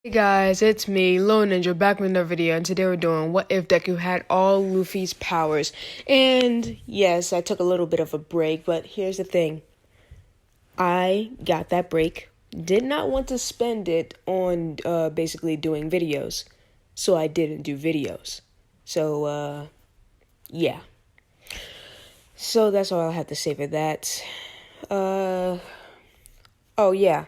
Hey guys, it's me, Lone Ninja, back with another video, and today we're doing what if Deku had all Luffy's powers. And yes, I took a little bit of a break, but here's the thing. I got that break, did not want to spend it on basically doing videos, so I didn't do videos. So, yeah. So that's all I have to say for that. Oh yeah.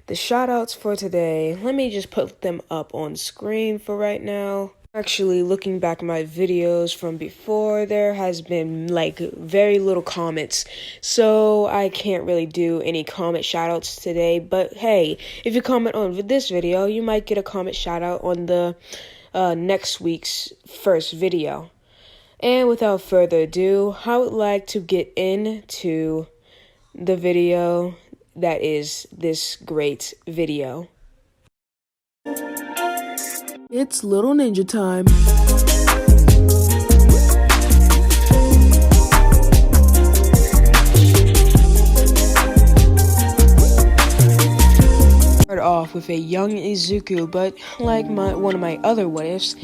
The shoutouts for today, let me just put them up on screen for right now. Actually, looking back at my videos from before, there has been like very little comments, so I can't really do any comment shoutouts today. But hey, if you comment on this video, you might get a comment shoutout on the next week's first video. And without further ado, I would like to get into the video that is this great video. It's Little Ninja time. Start off with a young Izuku, but like one of my other what ifs,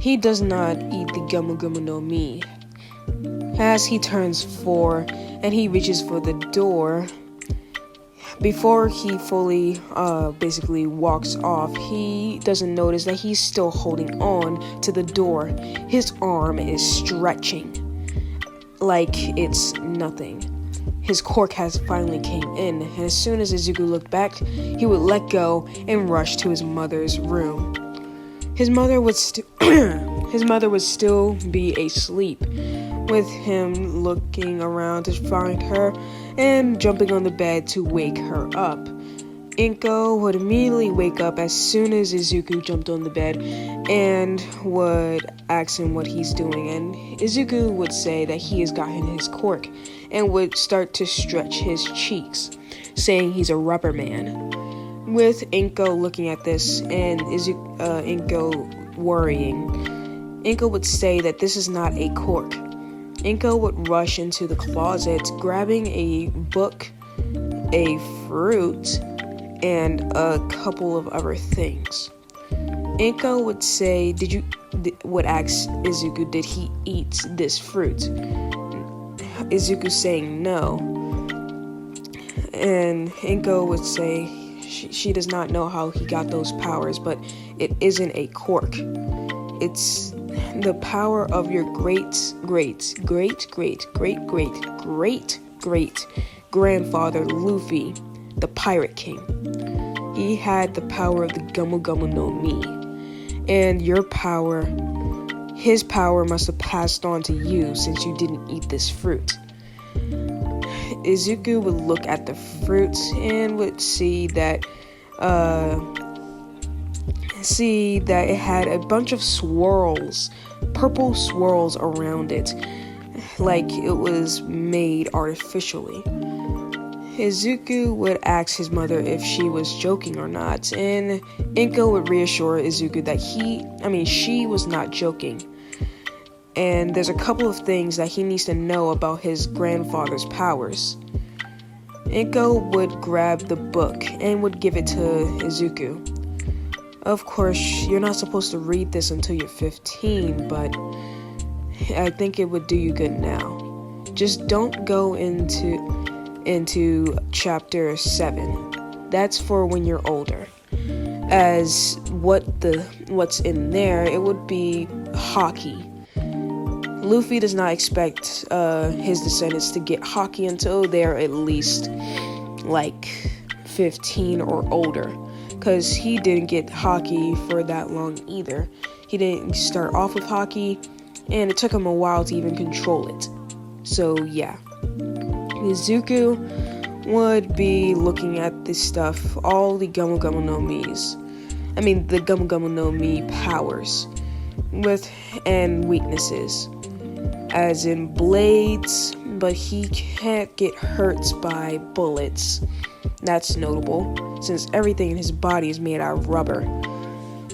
he does not eat the Gumu Gumu no Mi. As he turns 4 and he reaches for the door, before he fully basically walks off, he doesn't notice that he's still holding on to the door. His arm is stretching like it's nothing. His quirk has finally came in, and as soon as Izuku looked back, he would let go and rush to his mother's room. His mother would still be asleep, with him looking around to find her and jumping on the bed to wake her up. Inko would immediately wake up as soon as Izuku jumped on the bed and would ask him what he's doing, and Izuku would say that he has gotten his quirk and would start to stretch his cheeks, saying he's a rubber man. With Inko looking at this and Inko worrying, Inko would say that this is not a quirk. Inko would rush into the closet, grabbing a book, a fruit, and a couple of other things. Inko would say, would ask Izuku, did he eat this fruit? Izuku saying no. And Inko would say she does not know how he got those powers, but it isn't a quirk. It's the power of your great grandfather Luffy, the Pirate King. He had the power of the Gumu Gumu no Mi, and his power must have passed on to you since you didn't eat this fruit. Izuku would look at the fruit and would see that it had a bunch of swirls, purple swirls around it, like it was made artificially. Izuku would ask his mother if she was joking or not, and Inko would reassure Izuku that she was not joking. And there's a couple of things that he needs to know about his grandfather's powers. Inko would grab the book and would give it to Izuku. Of course, you're not supposed to read this until you're 15, but I think it would do you good now. Just don't go into chapter 7. That's for when you're older. As what's in there, it would be hockey. Luffy does not expect his descendants to get hockey until they're at least like 15 or older, because he didn't get hockey for that long either. He didn't start off with hockey, and it took him a while to even control it. So yeah, Izuku would be looking at this stuff, all the Gumu Gumu no Mi's. The Gumu Gumu no Mi powers and weaknesses, as in blades, but he can't get hurt by bullets. That's notable, since everything in his body is made out of rubber.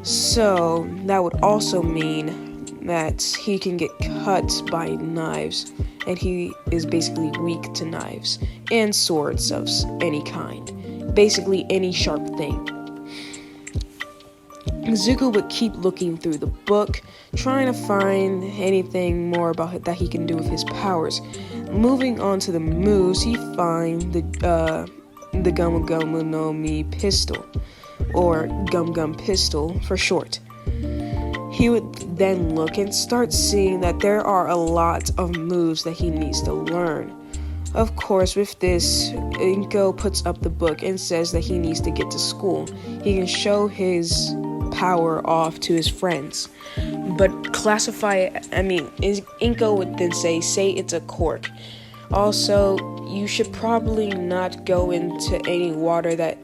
So that would also mean that he can get cut by knives, and he is basically weak to knives and swords of any kind. Basically any sharp thing. Zuko would keep looking through the book, trying to find anything more about that he can do with his powers. Moving on to the moves, he finds the Gumu Gumu no Mi pistol, or Gum Gum pistol for short. He would then look and start seeing that there are a lot of moves that he needs to learn. Of course, with this, Inko puts up the book and says that he needs to get to school. He can show his power off to his friends, but Inko would then say it's a cork. Also, you should probably not go into any water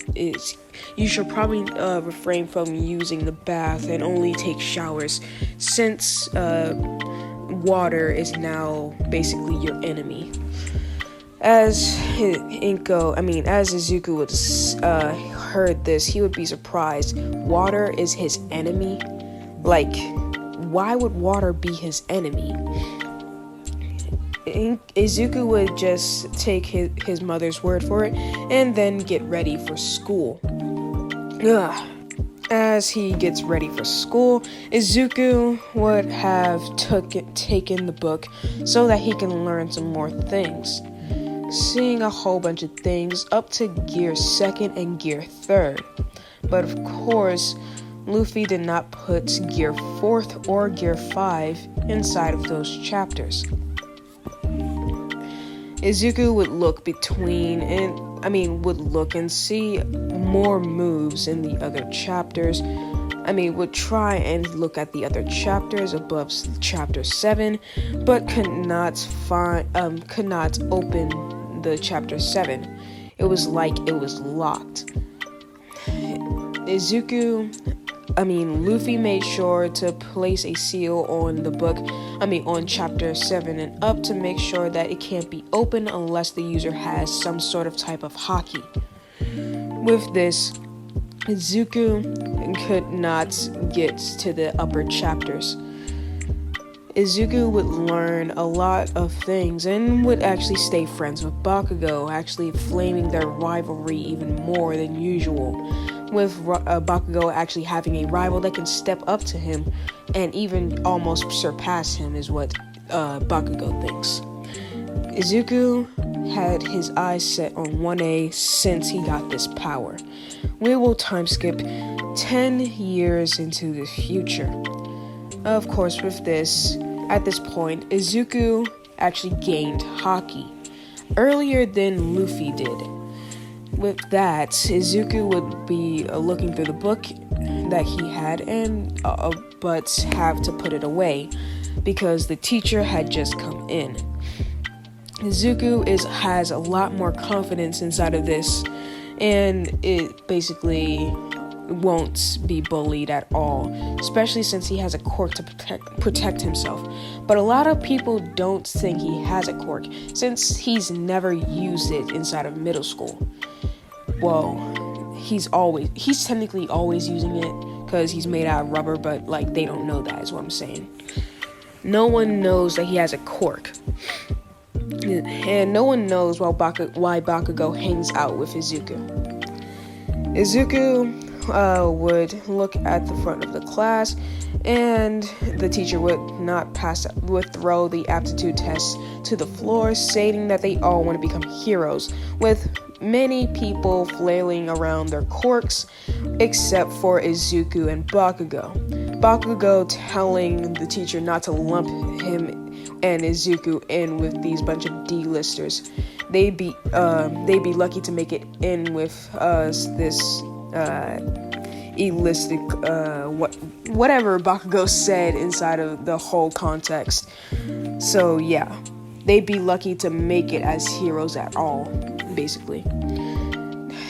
you should probably refrain from using the bath and only take showers, since water is now basically your enemy. As Izuku would heard this, he would be surprised. Water is his enemy? Like, why would water be his enemy? Izuku would just take his mother's word for it and then get ready for school. As he gets ready for school, Izuku would have taken the book so that he can learn some more things. Seeing a whole bunch of things up to Gear 2nd and Gear 3rd. But of course, Luffy did not put Gear 4th or Gear 5 inside of those chapters. Izuku would look and see more moves in the other chapters. Would try and look at the other chapters above chapter 7, but could not open the chapter 7. It was like it was locked. Luffy made sure to place a seal on the book, on chapter 7 and up, to make sure that it can't be opened unless the user has some sort of type of haki. With this, Izuku could not get to the upper chapters. Izuku would learn a lot of things and would actually stay friends with Bakugo, actually flaming their rivalry even more than usual, with Bakugo actually having a rival that can step up to him and even almost surpass him, is what Bakugo thinks. Izuku had his eyes set on 1A since he got this power. We will time skip 10 years into the future. Of course, at this point, Izuku actually gained haki earlier than Luffy did. With that, Izuku would be looking through the book that he had but have to put it away because the teacher had just come in. Izuku has a lot more confidence inside of this, and it basically won't be bullied at all, especially since he has a quirk to protect himself. But a lot of people don't think he has a quirk, since he's never used it inside of middle school. Well, he's technically always using it because he's made out of rubber, but they don't know that, is what I'm saying. No one knows that he has a quirk. And no one knows why Bakugo hangs out with Izuku. Izuku would look at the front of the class, and the teacher would throw the aptitude test to the floor, stating that they all want to become heroes, with many people flailing around their quirks, except for Izuku and Bakugo. Bakugo telling the teacher not to lump him and Izuku in with these bunch of D-listers. They'd be lucky to make it in with this elistic whatever Bakugo said inside of the whole context. So yeah, they'd be lucky to make it as heroes at all, basically.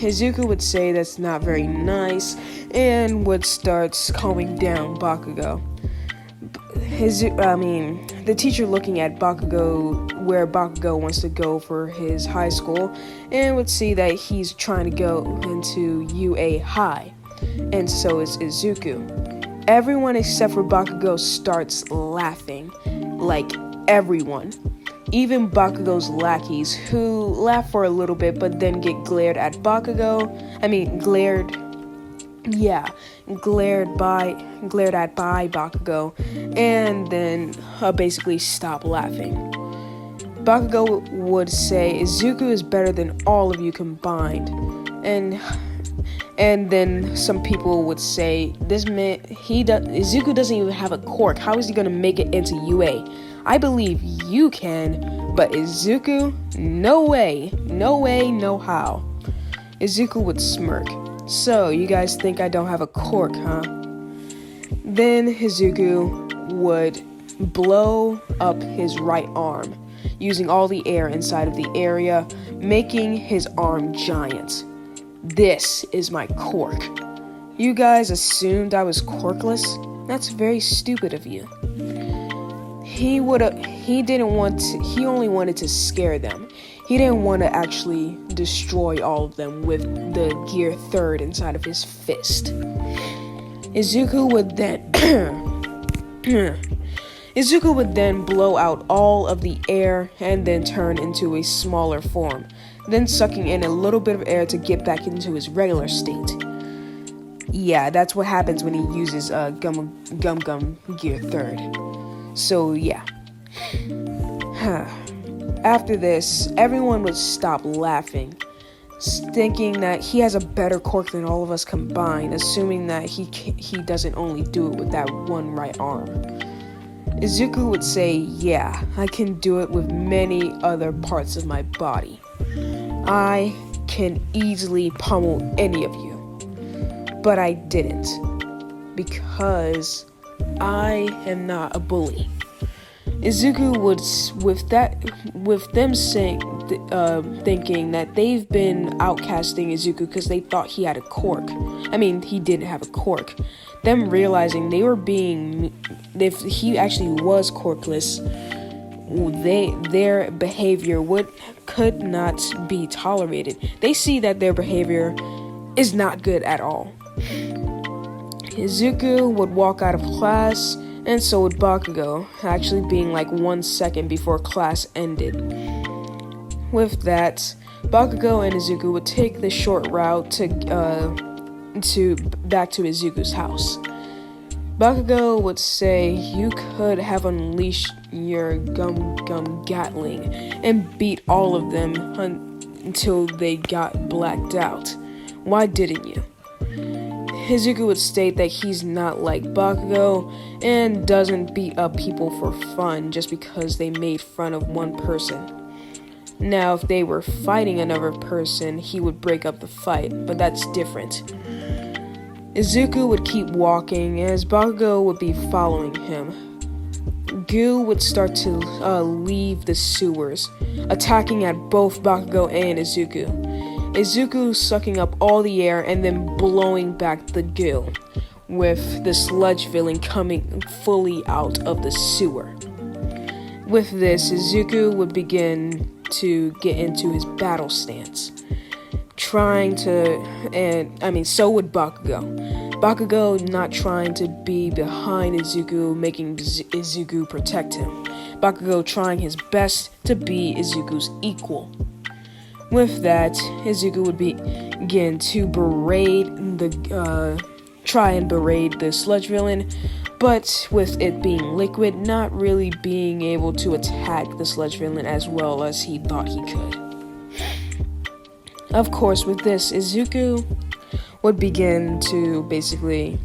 Izuku would say that's not very nice and would start calming down Bakugo. The teacher looking at Bakugo, where Bakugo wants to go for his high school, and would see that he's trying to go into UA High, and so is Izuku. Everyone except for Bakugo starts laughing, everyone. Even Bakugo's lackeys, who laugh for a little bit but then get glared at yeah, glared at by Bakugo, and then basically stopped laughing. Bakugo would say Izuku is better than all of you combined, and then some people would say this man Izuku doesn't even have a quirk. How is he gonna make it into UA? I believe you can, but Izuku, no way, no how. Izuku would smirk. So, you guys think I don't have a quirk, huh? Then Izuku would blow up his right arm, using all the air inside of the area, making his arm giant. This is my quirk. You guys assumed I was quirkless? That's very stupid of you. He only wanted to scare them. He didn't want to actually destroy all of them with the gear third inside of his fist. Izuku would then blow out all of the air and then turn into a smaller form, then sucking in a little bit of air to get back into his regular state. Yeah, that's what happens when he uses Gum Gear third. So yeah. After this, everyone would stop laughing, thinking that he has a better quirk than all of us combined, assuming that he doesn't only do it with that one right arm. Izuku would say, yeah, I can do it with many other parts of my body. I can easily pummel any of you. But I didn't, because I am not a bully. Izuku would, with them thinking that they've been outcasting Izuku because they thought he had a quirk. I mean, he didn't have a quirk. Them realizing they were if he actually was quirkless, their behavior could not be tolerated. They see that their behavior is not good at all. Izuku would walk out of class, and so would Bakugo, actually being like 1 second before class ended. With that, Bakugo and Izuku would take the short route back to Izuku's house. Bakugo would say you could have unleashed your Gum Gatling and beat all of them until they got blacked out. Why didn't you? Izuku would state that he's not like Bakugo and doesn't beat up people for fun just because they made fun of one person. Now, if they were fighting another person, he would break up the fight, but that's different. Izuku would keep walking as Bakugo would be following him. Goo would start to leave the sewers, attacking at both Bakugo and Izuku. Izuku sucking up all the air and then blowing back the goo, with the sludge villain coming fully out of the sewer. With this, Izuku would begin to get into his battle stance, so would Bakugo. Bakugo not trying to be behind Izuku, making Izuku protect him. Bakugo trying his best to be Izuku's equal. With that, Izuku would begin to try and berate the sludge villain, but with it being liquid, not really being able to attack the sludge villain as well as he thought he could. Of course, with this, Izuku would begin to basically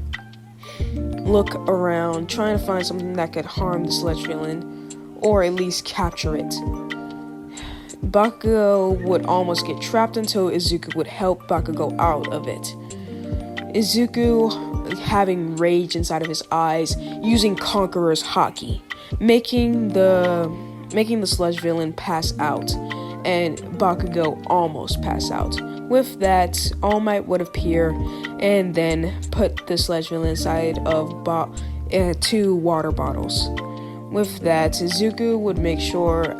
look around, trying to find something that could harm the sludge villain, or at least capture it. Bakugo would almost get trapped until Izuku would help Bakugo out of it. Izuku having rage inside of his eyes, using Conqueror's Haki, making the sludge villain pass out, and Bakugo almost pass out. With that, All Might would appear and then put the sludge villain inside of 2 water bottles. With that, Izuku would make sure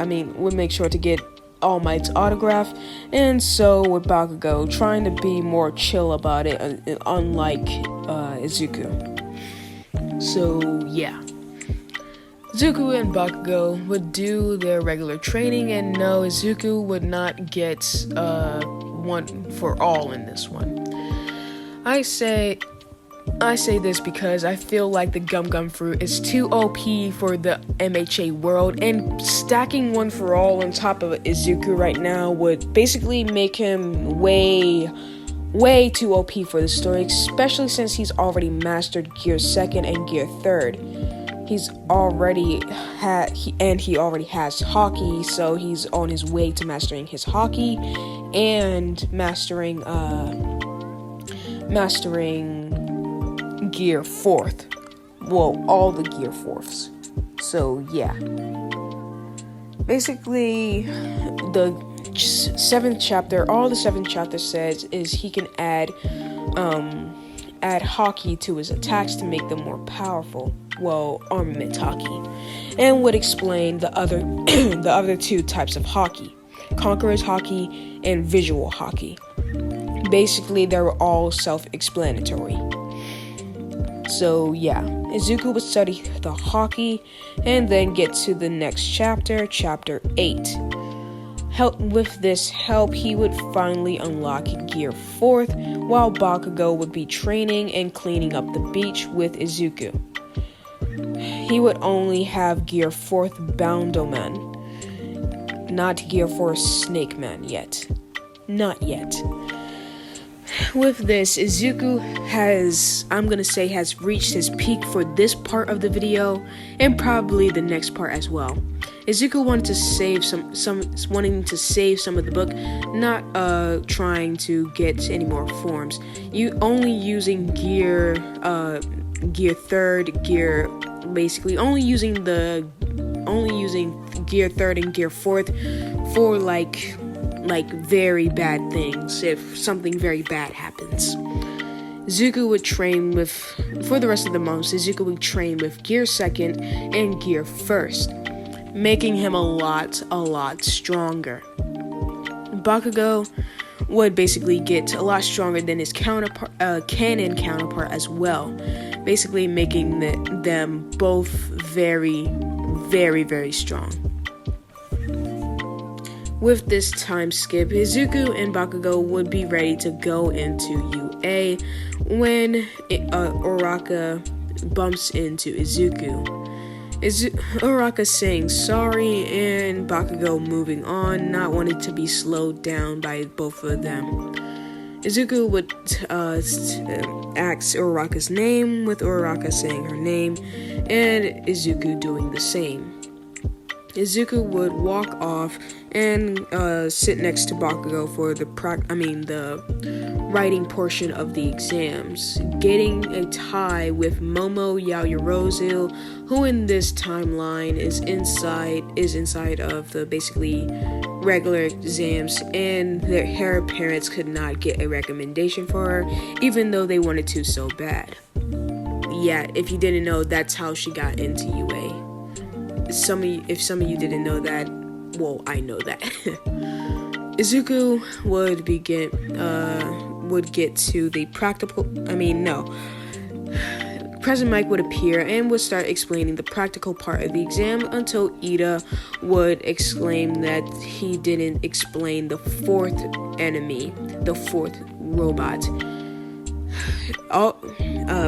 to get All Might's autograph, and so would Bakugo, trying to be more chill about it, unlike Izuku. So yeah, Izuku and Bakugo would do their regular training, and no, Izuku would not get one for all in this one. I say this because I feel like the Gum Gum fruit is too OP for the MHA world, and stacking one for all on top of Izuku right now would basically make him way too OP for the story, especially since he's already mastered Gear 2nd and Gear 3rd. He already has Haki, so he's on his way to mastering his Haki and mastering Gear 4th. Well, all the Gear 4ths. So yeah. Basically, the 7th chapter, all the 7th chapter says is he can add Haki to his attacks to make them more powerful. Well, armament Haki. And would explain the other the other two types of Haki. Conqueror's Haki and Visual Haki. Basically, they were all self-explanatory. So yeah, Izuku would study the Haki and then get to the next chapter, chapter 8. With this help, he would finally unlock Gear 4th, while Bakugo would be training and cleaning up the beach with Izuku. He would only have Gear 4th Boundo Man, not Gear 4 Snake Man yet. Not yet. With this, Izuku has reached his peak for this part of the video, and probably the next part as well. Izuku wanted to save wanting to save some of the book, not trying to get any more forms. Only using Gear 3rd, only using Gear 3rd and Gear 4th for like very bad things, if something very bad happens. Izuku would train for the rest of the months, Izuku would train with Gear 2nd and Gear 1st, making him a lot stronger. Bakugo would basically get a lot stronger than his canon counterpart as well, basically making them both very strong. With this time skip, Izuku and Bakugo would be ready to go into UA when Uraraka bumps into Izuku. Uraraka saying sorry and Bakugo moving on, not wanting to be slowed down by both of them. Izuku would ask Uraraka's name, with Uraraka saying her name, and Izuku doing the same. Izuku would walk off and sit next to Bakugo for the writing portion of the exams, getting a tie with Momo Yaoyorozu, who in this timeline is inside of the basically regular exams, and her parents could not get a recommendation for her, even though they wanted to so bad. Yeah, if you didn't know, that's how she got into UA. If some of you didn't know that, well, I know that. Izuku would get to the practical. President Mike would appear and would start explaining the practical part of the exam until Ida would exclaim that he didn't explain the 4th enemy, the 4th robot.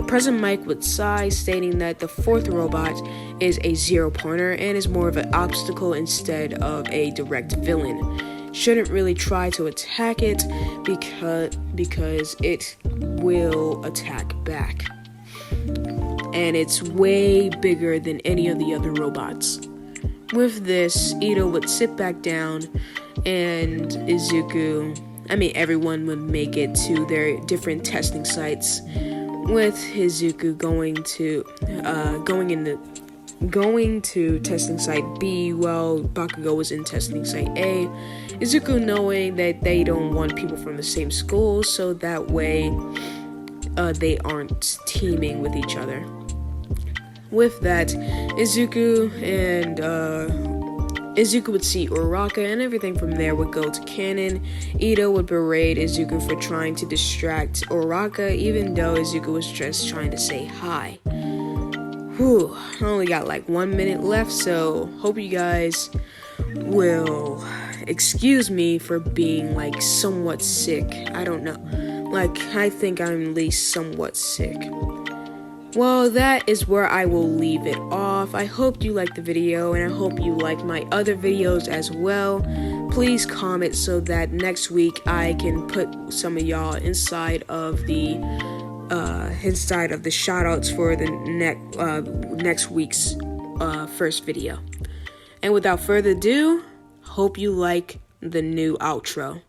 President Mike would sigh, stating that the 4th robot is a 0-pointer and is more of an obstacle instead of a direct villain. Shouldn't really try to attack it because it will attack back. And it's way bigger than any of the other robots. With this, Ito would sit back down and everyone would make it to their different testing sites, with Izuku going to testing site B while Bakugo was in testing site A. Izuku knowing that they don't want people from the same school, so that way they aren't teaming with each other. With that, Izuku would see Uraraka, and everything from there would go to canon. Ito would berate Izuku for trying to distract Uraraka, even though Izuku was just trying to say hi. Whew, I only got like 1 minute left, so hope you guys will excuse me for being like somewhat sick. I don't know. Like, I think I'm at least somewhat sick. Well, that is where I will leave it off. I hope you liked the video, and I hope you like my other videos as well. Please comment so that next week I can put some of y'all inside of the shoutouts for the next week's first video. And without further ado, hope you like the new outro.